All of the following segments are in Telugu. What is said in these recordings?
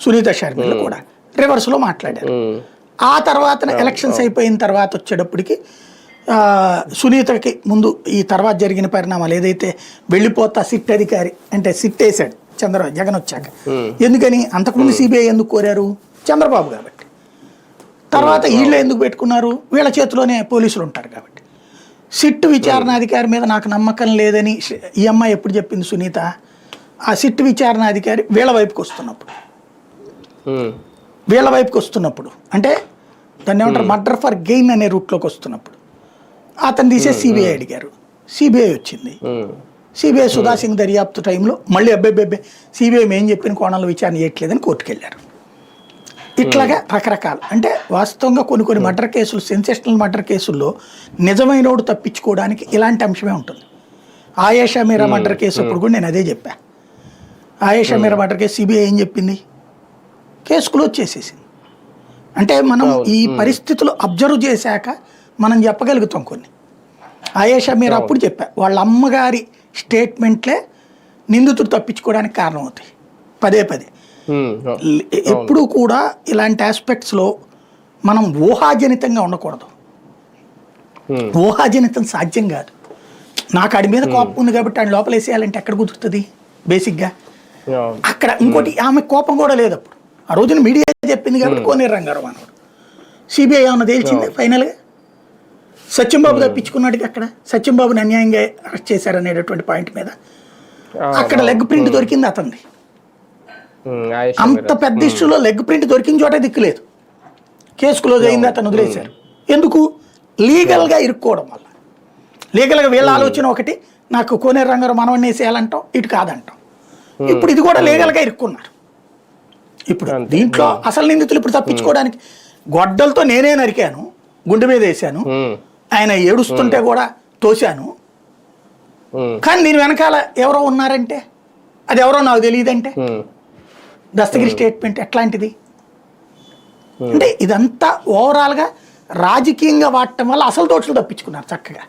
సునీత షర్మిల కూడా రివర్స్లో మాట్లాడారు. ఆ తర్వాత ఎలక్షన్స్ అయిపోయిన తర్వాత వచ్చేటప్పటికి సునీతకి ముందు ఈ తర్వాత జరిగిన పరిణామాలు ఏదైతే వెళ్ళిపోతా సిట్ అధికారి అంటే సిట్ వేసాడు చంద్రబాబు జగన్ వచ్చాక. ఎందుకని అంతకుముందు సిబిఐ ఎందుకు కోరారు? చంద్రబాబు కాబట్టి. తర్వాత వీళ్ళు ఎందుకు పెట్టుకున్నారు? వీళ్ళ చేతిలోనే పోలీసులు ఉంటారు కాబట్టి. సిట్ విచారణాధికారి మీద నాకు నమ్మకం లేదని ఈ అమ్మాయి ఎప్పుడు చెప్పింది సునీత? ఆ సిట్ విచారణాధికారి వీళ్ళ వైపుకి వస్తున్నప్పుడు అంటే దాన్ని ఏమంటారు మర్డర్ ఫర్ గెయిన్ అనే రూట్లోకి వస్తున్నప్పుడు అతను తీసే సిబిఐ అడిగారు. సిబిఐ వచ్చింది. సిబిఐ సుధా సింగ్ దర్యాప్తు టైంలో మళ్ళీ అబ్బాయి సిబిఐ ఏం చెప్పిన కోణంలో విచారణ చేయట్లేదని కోర్టుకు వెళ్ళారు. ఇట్లాగా రకరకాలు అంటే వాస్తవంగా కొన్ని మర్డర్ కేసులు సెన్సేషనల్ మర్డర్ కేసుల్లో నిజమైనోడు తప్పించుకోవడానికి ఇలాంటి అంశమే ఉంటుంది. ఆయేషా మీరా మర్డర్ కేసు అప్పుడు కూడా నేను అదే చెప్పా. ఆయేషా మీరా మర్డర్ కేసు సిబిఐ ఏం చెప్పింది? కేసు క్లోజ్ చేసేసింది. అంటే మనం ఈ పరిస్థితులు అబ్జర్వ్ చేశాక మనం చెప్పగలుగుతాం కొన్ని. ఆయేషా మీరా అప్పుడు చెప్పా వాళ్ళ అమ్మగారి స్టేట్మెంట్లే నిందితుడు తప్పించుకోవడానికి కారణం అవుతాయి పదే. ఎప్పుడూ కూడా ఇలాంటి ఆస్పెక్ట్స్లో మనం ఊహాజనితంగా ఉండకూడదు. ఊహాజనితం సాధ్యం కాదు. నాకు ఆడి మీద కోపం ఉంది కాబట్టి ఆయన లోపల వేసేయాలంటే ఎక్కడ కుదురుతుంది బేసిక్గా? అక్కడ ఇంకోటి ఆమె కోపం కూడా లేదు అప్పుడు. ఆ రోజున మీడియా చెప్పింది కాబట్టి కోనేరు రంగారావు అన్నాడు. సిబిఐ ఏమన్నా తేల్చింది ఫైనల్గా? సత్యంబాబు తప్పించుకున్నాడు. అక్కడ సత్యంబాబుని అన్యాయంగా అరెస్ట్ చేశారనేటటువంటి పాయింట్ మీద అక్కడ లెగ్ ప్రింట్ దొరికింది అతనిది. అంత పెద్ద ఇష్యూలో లెగ్ ప్రింట్ దొరికిన చోట దిక్కులేదు. కేసు క్లోజ్ అయింది, అతను వదిలేశారు. ఎందుకు? లీగల్గా ఇరుక్కోవడం వల్ల. లీగల్గా వీళ్ళ ఆలోచన ఒకటి, నాకు కోనేరు రంగారావు మనవణ్ణి వేసేయాలంటాం, ఇటు కాదంటాం. ఇప్పుడు ఇది కూడా లీగల్గా ఇరుక్కున్నారు. ఇప్పుడు దీంట్లో అసలు నిందితులు ఇప్పుడు తప్పించుకోవడానికి గొడ్డలతో నేనే నరికాను, గుండె మీద వేసాను, ఆయన ఏడుస్తుంటే కూడా తోశాను, కానీ దీని వెనకాల ఎవరో ఉన్నారంటే అది ఎవరో నాకు తెలియదంటే దస్తగిరి స్టేట్మెంట్ ఎట్లాంటిది? అంటే ఇదంతా ఓవరాల్గా రాజకీయంగా వాడటం వల్ల అసలు దోషులు తప్పించుకున్నారు చక్కగా.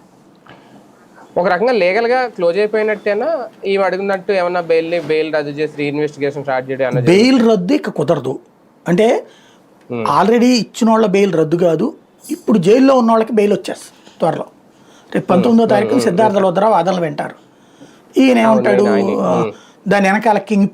ఒక రకంగా లీగల్గా క్లోజ్ అయిపోయినట్టేనా ఈమె అడుగున్నట్టు? ఏమన్నా బెయిల్ రద్దు చేసి రీఇన్వెస్టిగేషన్ స్టార్ట్ చేయడం? బెయిల్ రద్దు ఇక కుదరదు. అంటే ఆల్రెడీ ఇచ్చిన వాళ్ళ బెయిల్ రద్దు కాదు, ఇప్పుడు జైల్లో ఉన్న వాళ్ళకి బెయిల్ వచ్చేస్తుంది త్వరలో. రేపు 19వ తారీఖున సిద్ధార్థ లోద్రా వాదనలు వింటారు. ఈయన ఏమంటాడు? దాని వెనకాల కింగ్